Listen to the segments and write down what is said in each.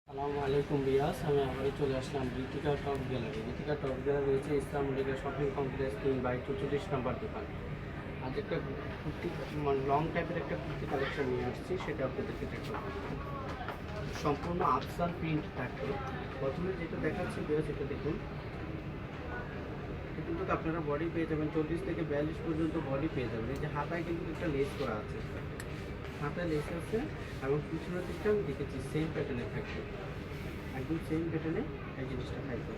আসসালামু আলাইকুম বিয়াস, আমি আবারও চলে আসলাম Ritika top gallery. Ritika top gallery রয়েছে ইসলাম মল্লিকা শপিং কমপ্লেক্স 3/44 নম্বর দোকান। আজ একটা কুর্তি মানে লং টাইপের একটা কুর্তি কালেকশন নিয়ে আসছি, সেটা আপনাদেরকে দেখাবো। সম্পূর্ণ আফসান প্রিন্ট থাকবে। প্রথমে যেটা দেখাচ্ছি বিয়াস, এটা দেখুন। এটা কিন্তু আপনারা বডি পেয়ে যাবেন 40 থেকে 42 পর্যন্ত বডি পেয়ে যাবেন। এই যে হাতায় কিন্তু একটা লেস করা আছে, হাতায় লেস আছে এবং পিছনের দিকটা আমি দেখেছি সেম প্যাটার্নে থাকবে, একদম সেম প্যাটার্নে এই জিনিসটা থাকবে।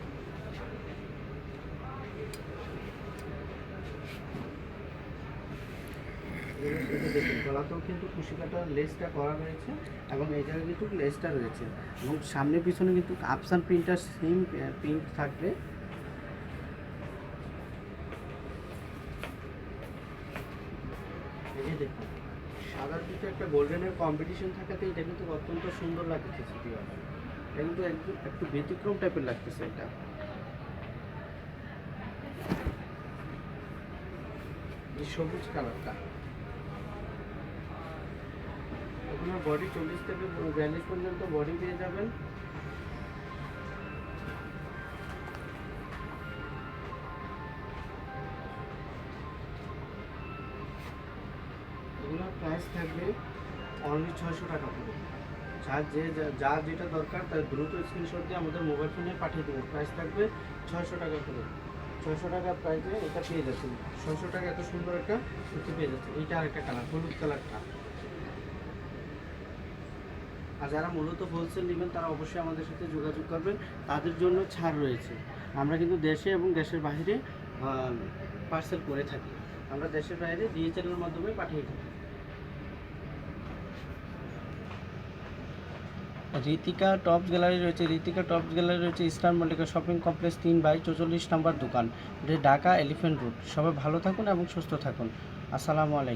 দেখুন গলাতেও কিন্তু কুশি কাটার লেসটা করা রয়েছে এবং এই জায়গায় কিন্তু লেসটা রয়েছে এবং সামনে পিছনে কিন্তু আফসান প্রিন্টার সেম প্রিন্ট থাকবে। এই যে দেখুন সাদার ভিতরে একটা গোল্ডেনের কম্পিটিশন থাকাতে এটা কিন্তু অত্যন্ত সুন্দর লাগতেছে। এটা কিন্তু একটু একটু ব্যতিক্রম টাইপের লাগতেছে। এটা এই সবুজ কালারটা, আপনার বডি 40 থেকে 42 পর্যন্ত বডি পেয়ে যাবেন। এগুলোর প্রাইস থাকবে অনলি 600 টাকা করে। যার যেটা দরকার তার দ্রুত স্ক্রিনশট দিয়ে আমাদের মোবাইল ফোনে পাঠিয়ে দেবো। প্রাইস থাকবে 600 টাকা করে। 600 টাকার প্রাইসে এটা পেয়ে যাচ্ছেন। 600 টাকা এত সুন্দর একটা কুর্তি পেয়ে যাচ্ছে। এইটা আরেকটা কালার, হলুদ কালারটা। আর যারা মূলত হোলসেল নেবেন তারা অবশ্যই আমাদের সাথে যোগাযোগ করবেন, তাদের জন্য ছাড় রয়েছে। আমরা কিন্তু দেশে এবং দেশের বাইরে পার্সেল করে থাকি। আমরা দেশের বাইরে ডিএচএলের মাধ্যমে পাঠিয়ে থাকি। ঋতিকা টপস গ্যালারি রয়েছে। ঋতিকা টপস গ্যালারি রয়েছে ইস্টার্ন মল্লিকা শপিং কমপ্লেক্স 3/44 নম্বর দোকান, ঢাকা এলিফ্যান্ট রোড। সবাই ভালো থাকুন এবং সুস্থ থাকুন। আসসালামু আলাইকুম।